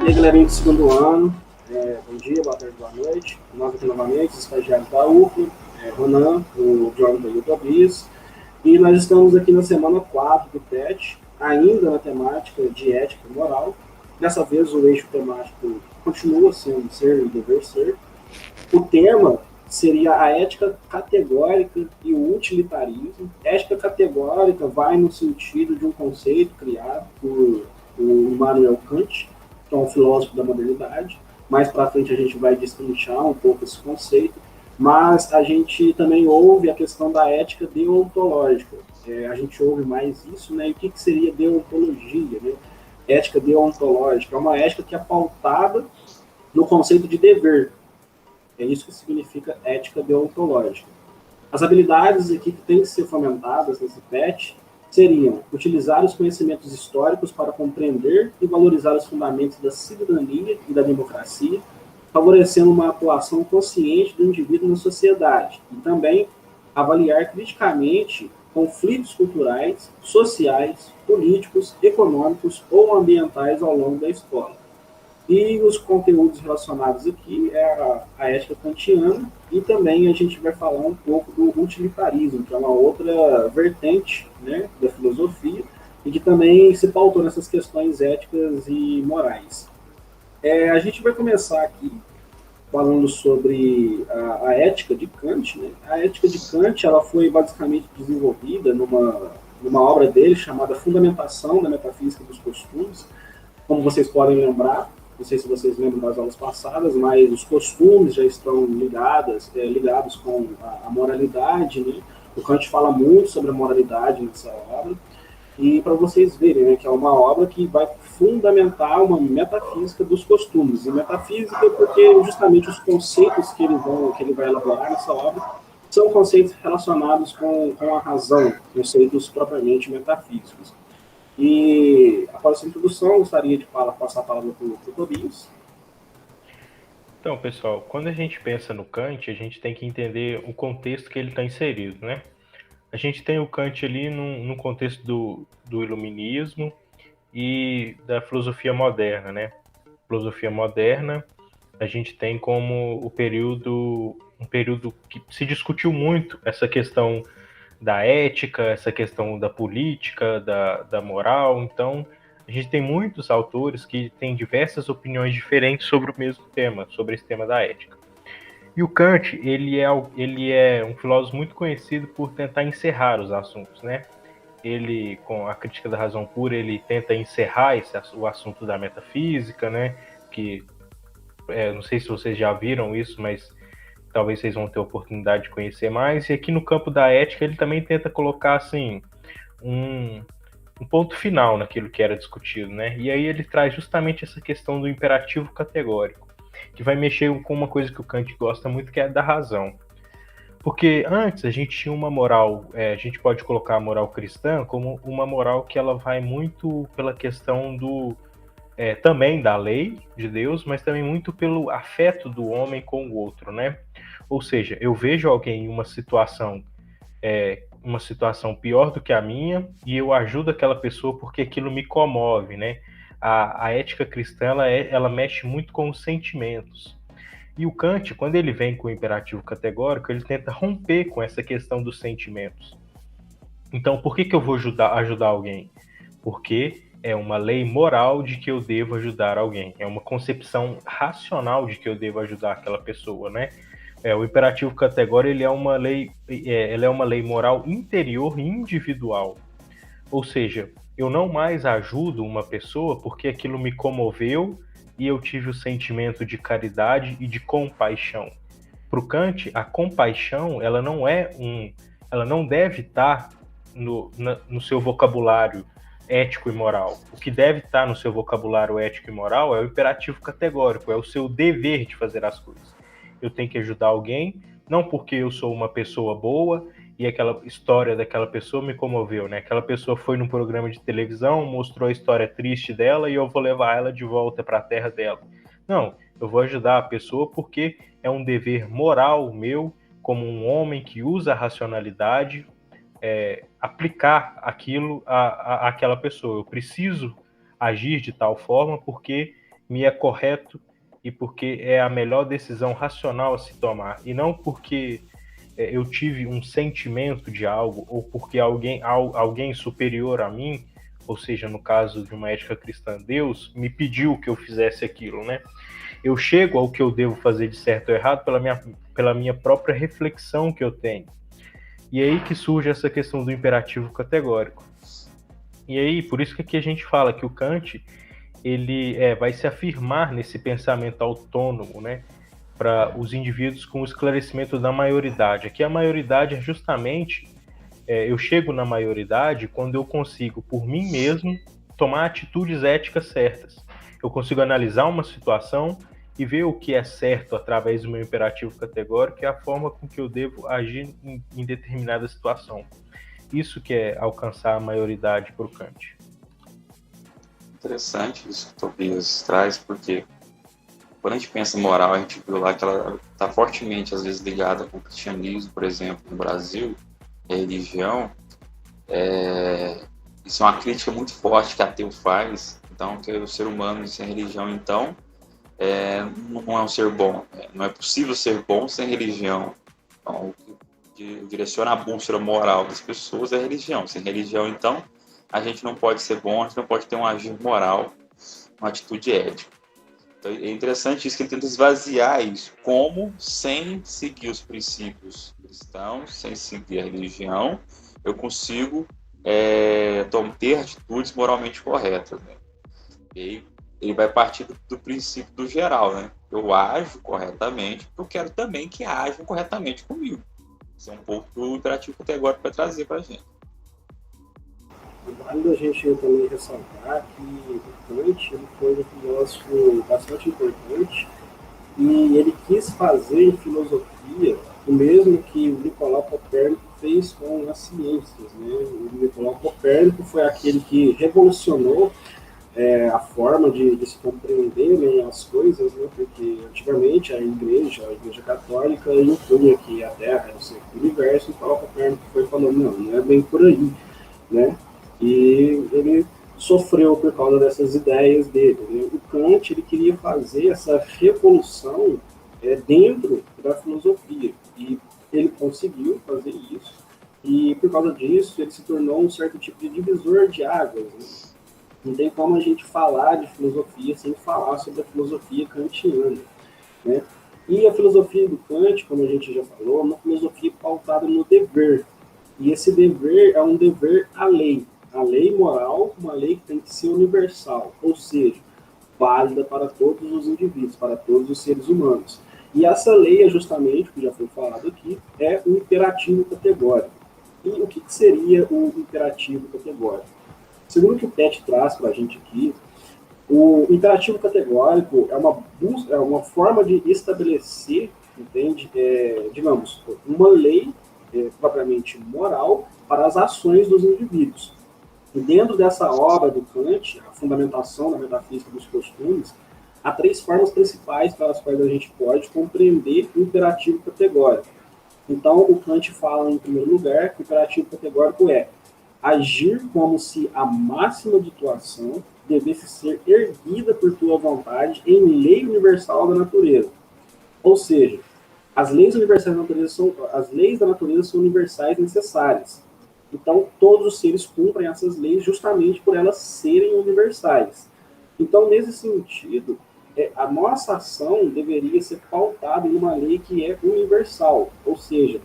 E aí, galerinha do segundo ano, bom dia, boa tarde, boa noite. Nós aqui novamente, os estagiários da UFLA, Ronan, o Jonathan e o Tobias. E nós estamos aqui na semana 4 do PET, ainda na temática de ética e moral. Dessa vez o eixo temático continua sendo ser e dever ser. O tema seria a ética categórica e o utilitarismo. Ética categórica vai no sentido de um conceito criado por o Immanuel Kant, que é um filósofo da modernidade. Mais para frente a gente vai destrinchar um pouco esse conceito, mas a gente também ouve a questão da ética deontológica. A gente ouve mais isso, né? E o que seria deontologia, né? Ética deontológica é uma ética que é pautada no conceito de dever. É isso que significa ética deontológica. As habilidades aqui que têm que ser fomentadas nesse PET seriam utilizar os conhecimentos históricos para compreender e valorizar os fundamentos da cidadania e da democracia, favorecendo uma atuação consciente do indivíduo na sociedade, e também avaliar criticamente conflitos culturais, sociais, políticos, econômicos ou ambientais ao longo da escola. E os conteúdos relacionados aqui é a ética kantiana, e também a gente vai falar um pouco do utilitarismo, que é uma outra vertente, né, da filosofia, e que também se pautou nessas questões éticas e morais. A gente vai começar aqui falando sobre a ética de Kant. Né? A ética de Kant ela foi basicamente desenvolvida numa obra dele chamada Fundamentação da Metafísica dos Costumes. Como vocês podem lembrar, não sei se vocês lembram das aulas passadas, mas os costumes já estão ligados com a moralidade, né? O Kant fala muito sobre a moralidade nessa obra, e para vocês verem, né, que é uma obra que vai fundamentar uma metafísica dos costumes. E metafísica porque justamente os conceitos que ele vai elaborar nessa obra são conceitos relacionados com a razão, conceitos propriamente metafísicos. E, após essa introdução, gostaria de passar a palavra para o Tobias. Então, pessoal, quando a gente pensa no Kant, a gente tem que entender o contexto que ele está inserido, né? A gente tem o Kant ali no contexto do iluminismo e da filosofia moderna, né? Filosofia moderna, a gente tem como um período que se discutiu muito essa questão da ética, essa questão da política, da moral. Então, a gente tem muitos autores que têm diversas opiniões diferentes sobre o mesmo tema, sobre esse tema da ética. E o Kant, ele é um filósofo muito conhecido por tentar encerrar os assuntos, né? Ele, com a crítica da razão pura, ele tenta encerrar o assunto da metafísica, né? Que, não sei se vocês já viram isso, mas talvez vocês vão ter a oportunidade de conhecer mais. E aqui no campo da ética, ele também tenta colocar, assim, um ponto final naquilo que era discutido, né? E aí ele traz justamente essa questão do imperativo categórico, que vai mexer com uma coisa que o Kant gosta muito, que é da razão. Porque antes a gente tinha uma moral, a gente pode colocar a moral cristã como uma moral que ela vai muito pela questão também da lei de Deus, mas também muito pelo afeto do homem com o outro, né? Ou seja, eu vejo alguém em uma situação pior do que a minha e eu ajudo aquela pessoa porque aquilo me comove, né? A ética cristã, ela mexe muito com os sentimentos. E o Kant, quando ele vem com o imperativo categórico, ele tenta romper com essa questão dos sentimentos. Então, por que eu vou ajudar alguém? Porque é uma lei moral de que eu devo ajudar alguém. É uma concepção racional de que eu devo ajudar aquela pessoa, né? O imperativo categórico ele é uma lei moral interior e individual. Ou seja, eu não mais ajudo uma pessoa porque aquilo me comoveu e eu tive o sentimento de caridade e de compaixão. Para o Kant, a compaixão ela não deve estar no seu vocabulário ético e moral. O que deve estar no seu vocabulário ético e moral é o imperativo categórico, é o seu dever de fazer as coisas. Eu tenho que ajudar alguém, não porque eu sou uma pessoa boa e aquela história daquela pessoa me comoveu, né? Aquela pessoa foi num programa de televisão, mostrou a história triste dela e eu vou levar ela de volta para a terra dela. Não, eu vou ajudar a pessoa porque é um dever moral meu, como um homem que usa a racionalidade, aplicar aquilo àquela pessoa. Eu preciso agir de tal forma porque me é correto e porque é a melhor decisão racional a se tomar, e não porque eu tive um sentimento de algo, ou porque alguém superior a mim, ou seja, no caso de uma ética cristã, Deus, me pediu que eu fizesse aquilo, né? Eu chego ao que eu devo fazer de certo ou errado pela minha própria reflexão que eu tenho. E é aí que surge essa questão do imperativo categórico. E aí, por isso que aqui a gente fala que o Kant ele vai se afirmar nesse pensamento autônomo, né, para os indivíduos com o esclarecimento da maioridade. Aqui a maioridade é justamente, eu chego na maioridade quando eu consigo, por mim mesmo, tomar atitudes éticas certas. Eu consigo analisar uma situação e ver o que é certo através do meu imperativo categórico e a forma com que eu devo agir em determinada situação. Isso que é alcançar a maioridade para o Kant. Interessante isso que o Tobias traz, porque quando a gente pensa em moral, a gente viu lá que ela está fortemente, às vezes, ligada com o cristianismo, por exemplo, no Brasil, e a religião. Isso é uma crítica muito forte que a ateu faz, então, que o ser humano sem religião, então, não é um ser bom. Não é possível ser bom sem religião. Então, o que direciona a bússola moral das pessoas é a religião. Sem religião, então, a gente não pode ser bom, a gente não pode ter um agir moral, uma atitude ética. Então, é interessante isso, que ele tenta esvaziar isso, como sem seguir os princípios cristãos, sem seguir a religião, eu consigo ter atitudes moralmente corretas, né? E aí ele vai partir do princípio do geral, né? Eu ajo corretamente, porque eu quero também que ajam corretamente comigo. Isso é um pouco do imperativo categórico para trazer para a gente. Vale a gente também ressaltar que o Kant ele foi um filósofo bastante importante e ele quis fazer em filosofia o mesmo que o Nicolau Copérnico fez com as ciências, né? O Nicolau Copérnico foi aquele que revolucionou a forma de se compreender, né, as coisas, né? Porque antigamente a Igreja Católica, impunha que a Terra era o centro do universo, e Nicolau Copérnico foi falando, não é bem por aí, né? E ele sofreu por causa dessas ideias dele, né? O Kant ele queria fazer essa revolução dentro da filosofia, e ele conseguiu fazer isso, e por causa disso ele se tornou um certo tipo de divisor de águas, né? Não tem como a gente falar de filosofia sem falar sobre a filosofia kantiana, né? E a filosofia do Kant, como a gente já falou, é uma filosofia pautada no dever, e esse dever é um dever à lei. A lei moral, uma lei que tem que ser universal, ou seja, válida para todos os indivíduos, para todos os seres humanos. E essa lei é justamente, que já foi falado aqui, é o imperativo categórico. E o que seria o imperativo categórico? Segundo o que o Pet traz para a gente aqui, o imperativo categórico é uma forma de estabelecer, entende? Digamos, uma lei propriamente moral para as ações dos indivíduos. E dentro dessa obra do Kant, a fundamentação da metafísica dos costumes, há três formas principais pelas quais a gente pode compreender o imperativo categórico. Então, o Kant fala, em primeiro lugar, que o imperativo categórico é agir como se a máxima de tua ação devesse ser erguida por tua vontade em lei universal da natureza. Ou seja, as leis universais da natureza as leis da natureza são universais necessárias. Então, todos os seres cumprem essas leis justamente por elas serem universais. Então, nesse sentido, a nossa ação deveria ser pautada em uma lei que é universal. Ou seja,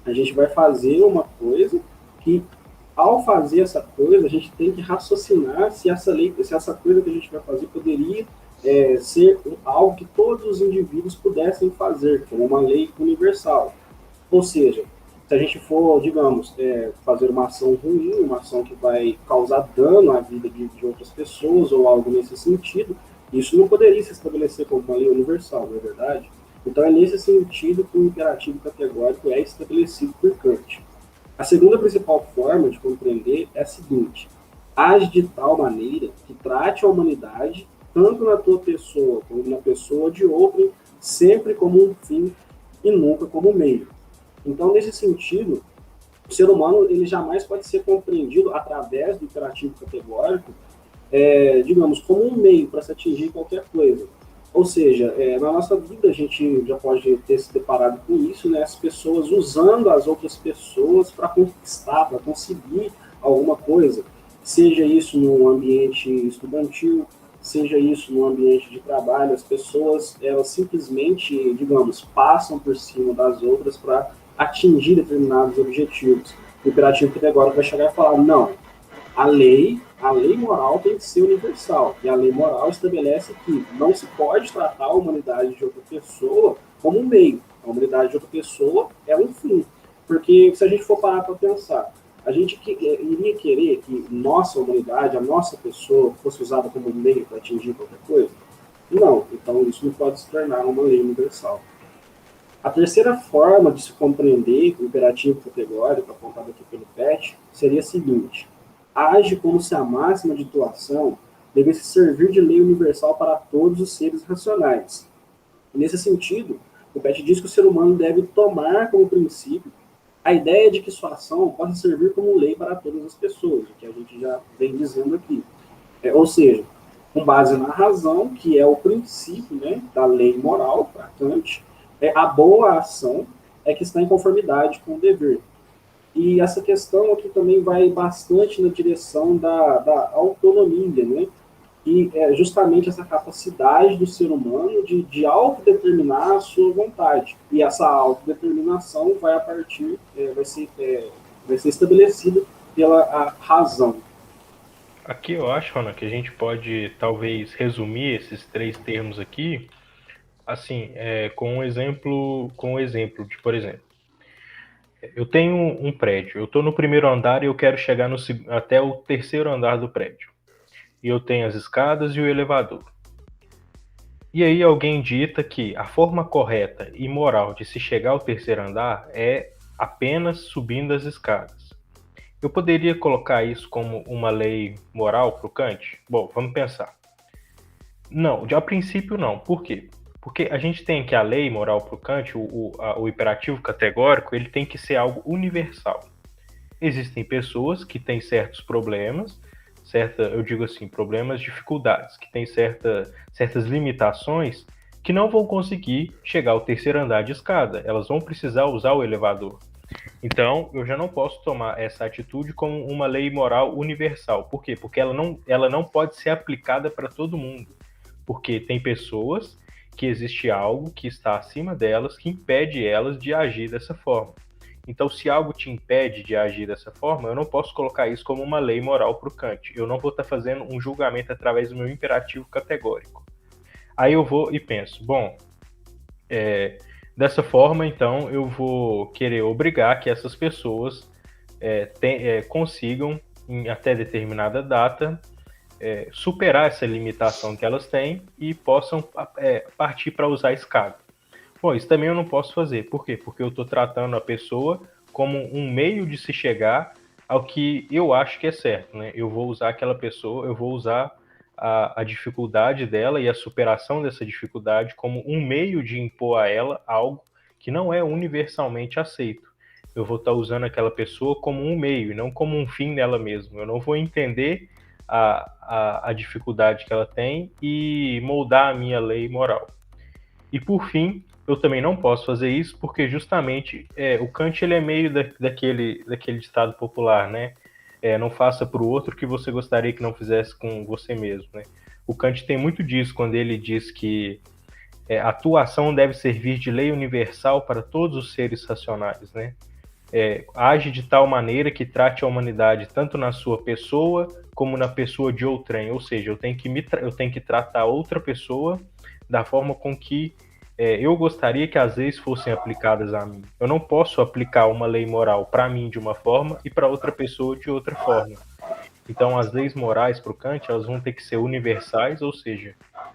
a gente vai fazer uma coisa que, ao fazer essa coisa, a gente tem que raciocinar se essa coisa que a gente vai fazer poderia ser algo que todos os indivíduos pudessem fazer, como uma lei universal. Ou seja, se a gente for, digamos, fazer uma ação ruim, uma ação que vai causar dano à vida de outras pessoas ou algo nesse sentido, isso não poderia se estabelecer como uma lei universal, não é verdade? Então é nesse sentido que o imperativo categórico é estabelecido por Kant. A segunda principal forma de compreender é a seguinte: age de tal maneira que trate a humanidade, tanto na tua pessoa como na pessoa de outrem, sempre como um fim e nunca como um meio. Então, nesse sentido, o ser humano ele jamais pode ser compreendido através do imperativo categórico digamos, como um meio para se atingir qualquer coisa. Ou seja, na nossa vida a gente já pode ter se deparado com isso, né? As pessoas usando as outras pessoas para conquistar, para conseguir alguma coisa, seja isso no ambiente estudantil, seja isso no ambiente de trabalho, as pessoas, elas simplesmente, digamos, passam por cima das outras para atingir determinados objetivos. O imperativo categórico vai chegar e falar, não, a lei moral tem que ser universal. E a lei moral estabelece que não se pode tratar a humanidade de outra pessoa como um meio. A humanidade de outra pessoa é um fim. Porque se a gente for parar para pensar, a gente iria querer que nossa humanidade, a nossa pessoa, fosse usada como um meio para atingir qualquer coisa? Não. Então isso não pode se tornar uma lei universal. A terceira forma de se compreender o imperativo categórico, apontado aqui pelo PET, seria a seguinte: age como se a máxima de doação devesse servir de lei universal para todos os seres racionais. Nesse sentido, o PET diz que o ser humano deve tomar como princípio a ideia de que sua ação possa servir como lei para todas as pessoas, o que a gente já vem dizendo aqui. Ou seja, com base na razão, que é o princípio, né, da lei moral, para Kant, a boa ação é que está em conformidade com o dever. E essa questão aqui também vai bastante na direção da autonomia, né? E é justamente essa capacidade do ser humano de autodeterminar a sua vontade. E essa autodeterminação vai vai ser estabelecida pela razão. Aqui eu acho, Ana, que a gente pode talvez resumir esses três termos aqui, assim, com um exemplo de, por exemplo, eu tenho um prédio, eu estou no primeiro andar e eu quero chegar até o terceiro andar do prédio. E eu tenho as escadas e o elevador. E aí alguém dita que a forma correta e moral de se chegar ao terceiro andar é apenas subindo as escadas. Eu poderia colocar isso como uma lei moral para o Kant? Bom, vamos pensar. Não, a princípio não. Por quê? Porque a gente tem que a lei moral para o Kant, o imperativo categórico, ele tem que ser algo universal. Existem pessoas que têm certos problemas, eu digo assim, problemas, dificuldades, que têm certas limitações que não vão conseguir chegar ao terceiro andar de escada. Elas vão precisar usar o elevador. Então, eu já não posso tomar essa atitude como uma lei moral universal. Por quê? Porque ela não pode ser aplicada para todo mundo. Porque tem pessoas que existe algo que está acima delas, que impede elas de agir dessa forma. Então, se algo te impede de agir dessa forma, eu não posso colocar isso como uma lei moral para o Kant. Eu não vou estar fazendo um julgamento através do meu imperativo categórico. Aí eu vou e penso, bom, dessa forma, então, eu vou querer obrigar que essas pessoas consigam, em até determinada data, superar essa limitação que elas têm e possam partir para usar a escada. Bom, isso também eu não posso fazer. Por quê? Porque eu estou tratando a pessoa como um meio de se chegar ao que eu acho que é certo, né? Eu vou usar aquela pessoa, eu vou usar a dificuldade dela e a superação dessa dificuldade como um meio de impor a ela algo que não é universalmente aceito. Eu vou estar usando aquela pessoa como um meio e não como um fim nela mesma. Eu não vou entender a dificuldade que ela tem e moldar a minha lei moral. E por fim, eu também não posso fazer isso porque justamente o Kant ele é meio daquele ditado popular, né? Não faça para o outro o que você gostaria que não fizesse com você mesmo, né? O Kant tem muito disso quando ele diz que a tua ação deve servir de lei universal para todos os seres racionais, né? Age de tal maneira que trate a humanidade tanto na sua pessoa como na pessoa de outrem, ou seja, eu tenho que tratar outra pessoa da forma com que eu gostaria que as leis fossem aplicadas a mim. Eu não posso aplicar uma lei moral para mim de uma forma e para outra pessoa de outra forma. Então, as leis morais para o Kant, elas vão ter que ser universais, ou seja,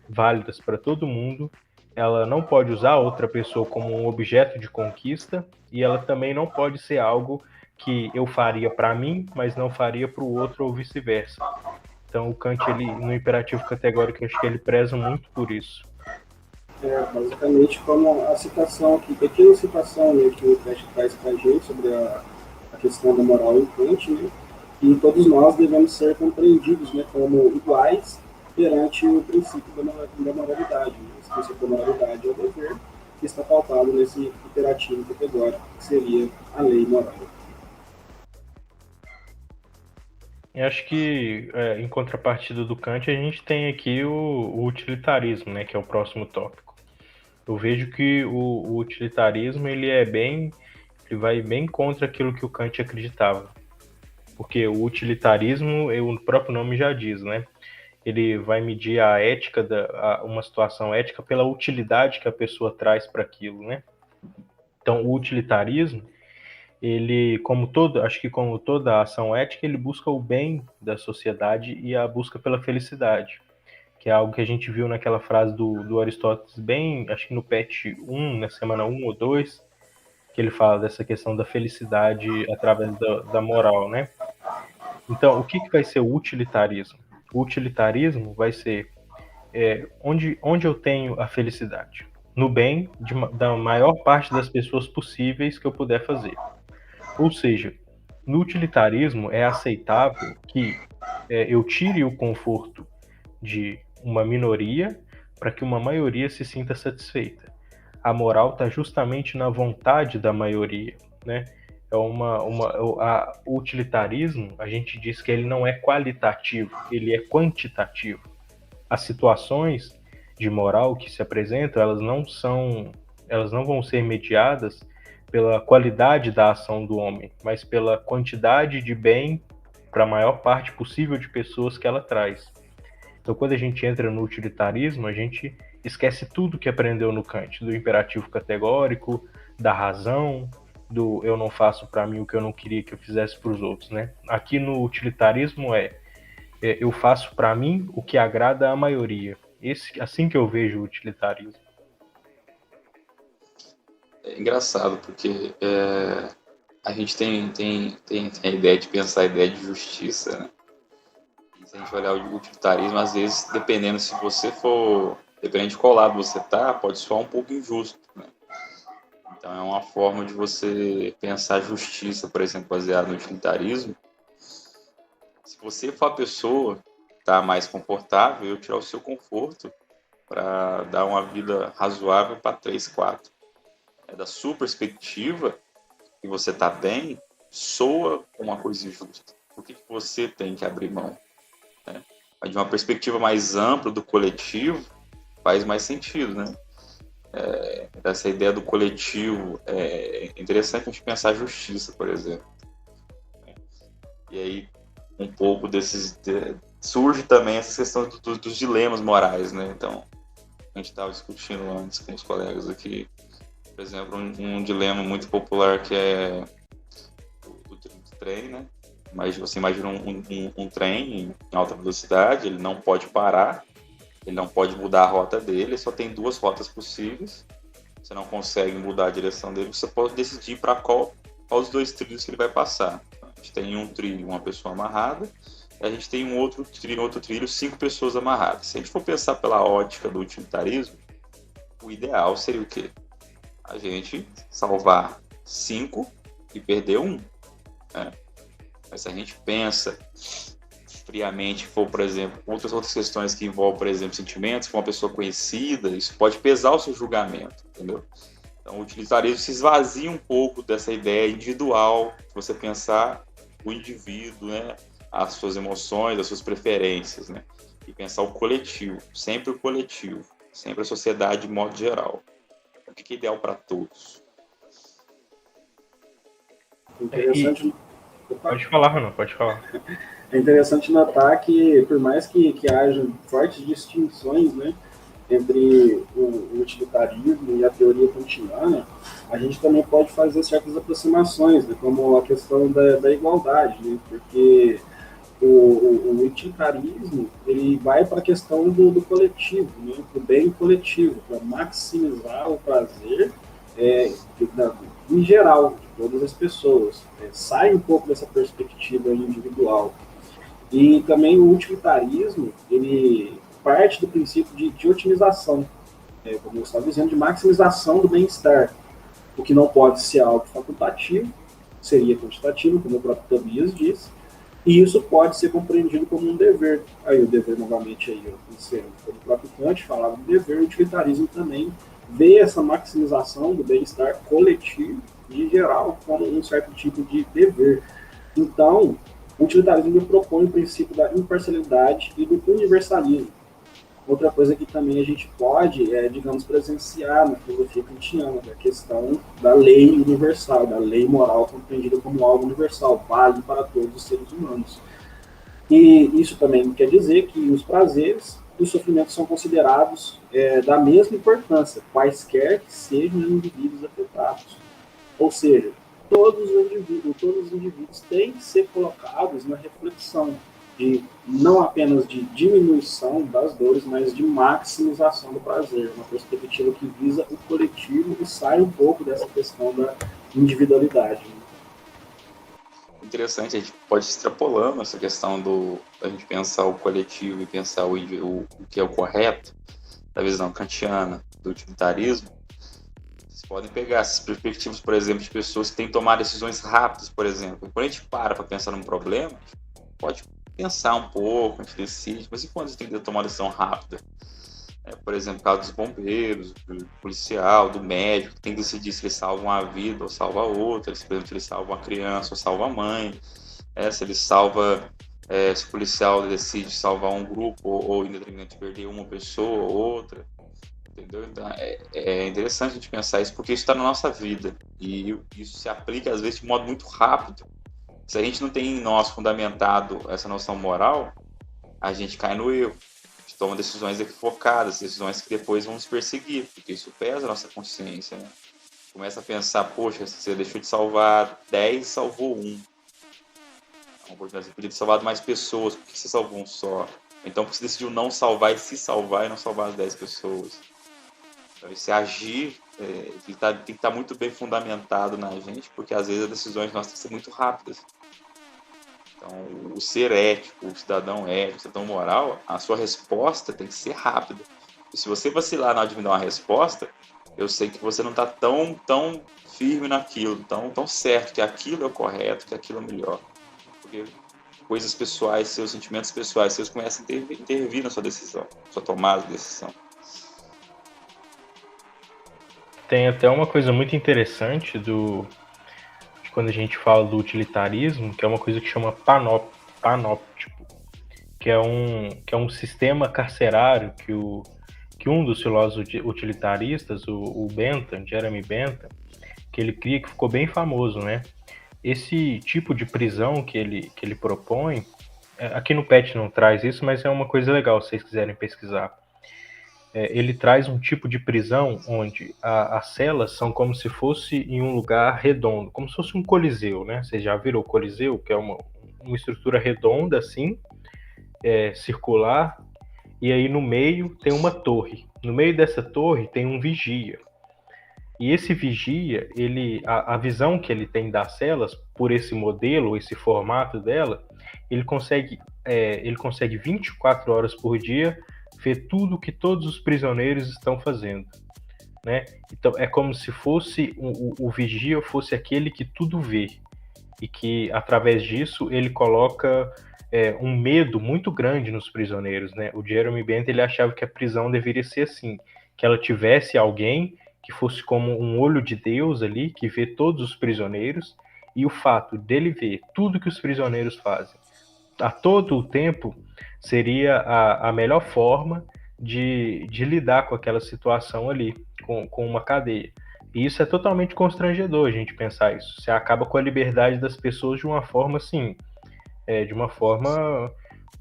válidas para todo mundo. Ela não pode usar a outra pessoa como um objeto de conquista e ela também não pode ser algo que eu faria para mim, mas não faria para o outro ou vice-versa. Então, o Kant, no imperativo categórico, eu acho que ele preza muito por isso. Basicamente, como a citação aqui, pequena citação, né, que o Teste traz para a gente sobre a questão da moral em Kant, né, e todos nós devemos ser compreendidos, né, como iguais perante o princípio da moralidade. Né? Esse princípio da moralidade é o dever que está pautado nesse imperativo categórico, que seria a lei moral. Eu acho que, em contrapartida do Kant, a gente tem aqui o utilitarismo, né, que é o próximo tópico. Eu vejo que o utilitarismo ele vai bem contra aquilo que o Kant acreditava, porque o utilitarismo, o próprio nome já diz, né? Ele vai medir a ética uma situação ética pela utilidade que a pessoa traz para aquilo, né? Então, o utilitarismo ele, acho que como toda ação ética, ele busca o bem da sociedade e a busca pela felicidade, que é algo que a gente viu naquela frase do Aristóteles bem, acho que no PET 1, na semana 1 ou 2, que ele fala dessa questão da felicidade através da moral, né? Então, o que vai ser o utilitarismo? O utilitarismo vai ser onde eu tenho a felicidade? No bem da maior parte das pessoas possíveis que eu puder fazer. Ou seja, no utilitarismo é aceitável que eu tire o conforto de uma minoria para que uma maioria se sinta satisfeita. A moral está justamente na vontade da maioria, né? O utilitarismo, a gente diz que ele não é qualitativo, ele é quantitativo. As situações de moral que se apresentam, elas não vão ser mediadas pela qualidade da ação do homem, mas pela quantidade de bem para a maior parte possível de pessoas que ela traz. Então, quando a gente entra no utilitarismo, a gente esquece tudo que aprendeu no Kant, do imperativo categórico, da razão, do eu não faço para mim o que eu não queria que eu fizesse para os outros, né? Aqui no utilitarismo eu faço para mim o que agrada à maioria. Assim que eu vejo o utilitarismo. É engraçado, porque a gente tem a ideia de pensar a ideia de justiça, né? E se a gente olhar o utilitarismo, às vezes, dependendo de qual lado você tá, pode soar um pouco injusto, né? Então é uma forma de você pensar a justiça, por exemplo, baseada no utilitarismo. Se você for a pessoa tá mais confortável, eu tirar o seu conforto para dar uma vida razoável para 3, 4. Da sua perspectiva, que você está bem, soa uma coisa injusta. Por que você tem que abrir mão? Né? Mas de uma perspectiva mais ampla do coletivo, faz mais sentido, né? Essa ideia do coletivo é interessante a gente pensar a justiça, por exemplo. E aí, um pouco surge também essa questão dos dilemas morais, né? Então, a gente estava discutindo antes com os colegas aqui, por exemplo, um dilema muito popular que é do trem, né? Mas você imagina um trem em alta velocidade, ele não pode parar, ele não pode mudar a rota dele, só tem 2 rotas possíveis, você não consegue mudar a direção dele, você pode decidir para qual dos 2 trilhos que ele vai passar. A gente tem um trilho, uma pessoa amarrada, e a gente tem um outro trilho, 5 pessoas amarradas. Se a gente for pensar pela ótica do utilitarismo, o ideal seria o quê? A gente salvar 5 e perder 1. Né? Mas se a gente pensa friamente, for, por exemplo, outras questões que envolvem, por exemplo, sentimentos, for uma pessoa conhecida, isso pode pesar o seu julgamento, entendeu? Então, o utilitarismo se esvazia um pouco dessa ideia individual, de você pensar o indivíduo, né? As suas emoções, as suas preferências, né? E pensar o coletivo, sempre a sociedade de modo geral. O que é ideal para todos? Interessante. Pode falar, Renan, pode falar. É interessante notar que, por mais que haja fortes distinções, né, entre o utilitarismo e a teoria kantiana, a gente também pode fazer certas aproximações, né, como a questão da igualdade, né, porque o utilitarismo ele vai para a questão do coletivo, né, do bem coletivo, para maximizar o prazer em geral de todas as pessoas. Sai um pouco dessa perspectiva individual. E também o utilitarismo ele parte do princípio de otimização, como eu estava dizendo, de maximização do bem-estar, o que não pode ser algo facultativo, seria quantitativo, como o próprio Tobias disse, E isso pode ser compreendido como um dever. Aí o dever, novamente, aí, o próprio Kant falava do dever, o utilitarismo também vê essa maximização do bem-estar coletivo e geral como um certo tipo de dever. Então, o utilitarismo propõe o princípio da imparcialidade e do universalismo. Outra coisa que também a gente pode, digamos, presenciar na filosofia kantiana, a questão da lei universal, da lei moral compreendida como algo universal, válido para todos os seres humanos. E isso também quer dizer que os prazeres e os sofrimentos são considerados da mesma importância, quaisquer que sejam os indivíduos afetados. Ou seja, todos os indivíduos têm que ser colocados na reflexão de não apenas de diminuição das dores, mas de maximização do prazer, uma perspectiva que visa o coletivo e sai um pouco dessa questão da individualidade. Interessante, a gente pode ir extrapolando essa questão da gente pensar o coletivo e pensar o que é o correto, da visão kantiana, do utilitarismo. Vocês podem pegar essas perspectivas, por exemplo, de pessoas que têm que tomar decisões rápidas, por exemplo. Quando a gente para pensar num problema, a gente pode pensar um pouco, a gente decide, mas e quando a gente tem que tomar uma decisão rápida? Por exemplo, o caso dos bombeiros, do policial, do médico, que tem que decidir se ele salva uma vida ou salva outra, se, por exemplo, ele salva uma criança ou salva a mãe, se ele salva, se o policial decide salvar um grupo ou em detrimento de perder uma pessoa ou outra, entendeu? Então, é interessante a gente pensar isso, porque isso está na nossa vida, e isso se aplica, às vezes, de modo muito rápido. Se a gente não tem em nós fundamentado essa noção moral, a gente cai no erro. A gente toma decisões equivocadas, decisões que depois vão nos perseguir, porque isso pesa a nossa consciência, né? Começa a pensar, poxa, você deixou de salvar 10, salvou 1. Você podia ter salvado mais pessoas, por que você salvou um só? Então, porque você decidiu não salvar e se salvar e não salvar as 10 pessoas. Então, esse agir ele tem que estar muito bem fundamentado na gente, porque às vezes as decisões nossas têm que ser muito rápidas. Então, o ser ético, o cidadão ético, o cidadão moral, a sua resposta tem que ser rápida. E se você vacilar na hora de me dar uma resposta, eu sei que você não está tão firme naquilo, tão certo que aquilo é o correto, que aquilo é o melhor. Porque coisas pessoais, seus sentimentos pessoais, seus começam a intervir na sua decisão, sua tomada de decisão. Tem até uma coisa muito interessante de quando a gente fala do utilitarismo, que é uma coisa que chama panóptico, que é um sistema carcerário que um dos filósofos utilitaristas, o Bentham, Jeremy Bentham, que ele cria, que ficou bem famoso, né? Esse tipo de prisão que ele propõe, aqui no PET não traz isso, mas é uma coisa legal se vocês quiserem pesquisar. Ele traz um tipo de prisão onde as celas são como se fosse em um lugar redondo, como se fosse um coliseu, né? Você já viram o coliseu, que é uma estrutura redonda assim, circular, e aí no meio tem uma torre. No meio dessa torre tem um vigia. E esse vigia, a visão que ele tem das celas, por esse modelo, esse formato dela, ele consegue 24 horas por dia ver tudo que todos os prisioneiros estão fazendo, né? Então é como se fosse o vigia fosse aquele que tudo vê e que através disso ele coloca um medo muito grande nos prisioneiros, né? O Jeremy Bentham ele achava que a prisão deveria ser assim, que ela tivesse alguém que fosse como um olho de Deus ali, que vê todos os prisioneiros, e o fato dele ver tudo que os prisioneiros fazem a todo o tempo seria a melhor forma de lidar com aquela situação ali, com uma cadeia. E isso é totalmente constrangedor a gente pensar isso. Você acaba com a liberdade das pessoas de uma forma assim, de uma forma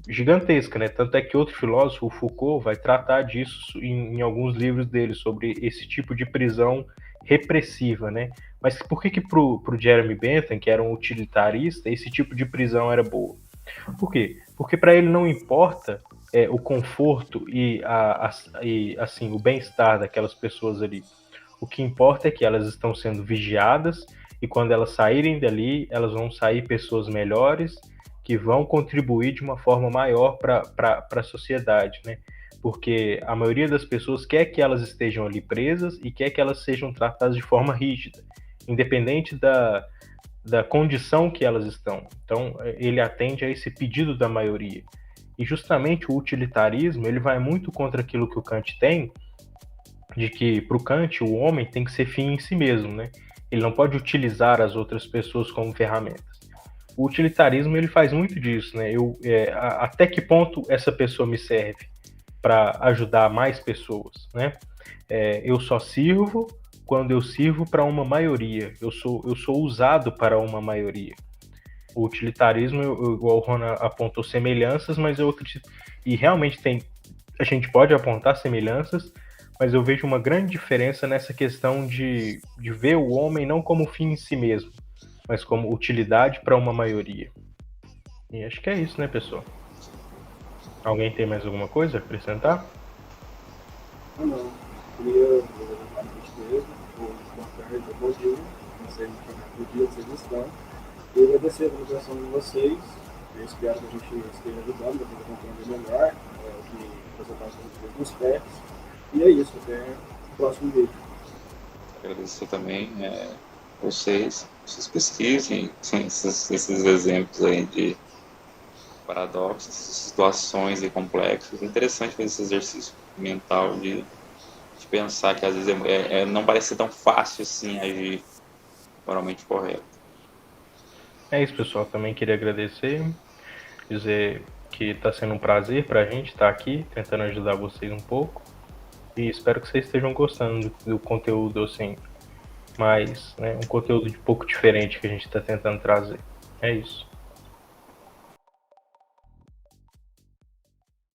gigantesca, né? Tanto é que outro filósofo, o Foucault, vai tratar disso em alguns livros dele, sobre esse tipo de prisão repressiva, né? Mas por que pro Jeremy Bentham, que era um utilitarista, esse tipo de prisão era boa? Por quê? Porque para ele não importa o conforto e assim, o bem-estar daquelas pessoas ali. O que importa é que elas estão sendo vigiadas e quando elas saírem dali, elas vão sair pessoas melhores que vão contribuir de uma forma maior para a sociedade, né? Porque a maioria das pessoas quer que elas estejam ali presas e quer que elas sejam tratadas de forma rígida, independente da condição que elas estão. Então, ele atende a esse pedido da maioria. E justamente o utilitarismo, ele vai muito contra aquilo que o Kant tem, de que para o Kant o homem tem que ser fim em si mesmo, né? Ele não pode utilizar as outras pessoas como ferramentas. O utilitarismo ele faz muito disso, né? Até que ponto essa pessoa me serve para ajudar mais pessoas, né? Eu só sirvo quando eu sirvo para uma maioria. Eu sou usado para uma maioria. O utilitarismo, igual o Rona apontou semelhanças, mas eu acredito, e realmente a gente pode apontar semelhanças, mas eu vejo uma grande diferença nessa questão de ver o homem não como fim em si mesmo, mas como utilidade para uma maioria. E acho que é isso, né, pessoal? Alguém tem mais alguma coisa a acrescentar? Não. Queria boa noite mesmo, boa tarde, bom dia, não sei no dia que vocês estão. E agradecer a divulgação de vocês. Eu espero que a gente esteja ajudando a compreender melhor o que apresentaram nos pés. E é isso, até o próximo vídeo. Agradecer também vocês pesquisem esses exemplos aí de paradoxos, situações e complexos. É interessante fazer esse exercício mental de pensar que às vezes não parece ser tão fácil assim agir moralmente correto. É isso, pessoal. Também queria agradecer, dizer que está sendo um prazer para a gente estar aqui, tentando ajudar vocês um pouco. E espero que vocês estejam gostando do conteúdo, assim, mais, né, um conteúdo um pouco diferente que a gente está tentando trazer. É isso.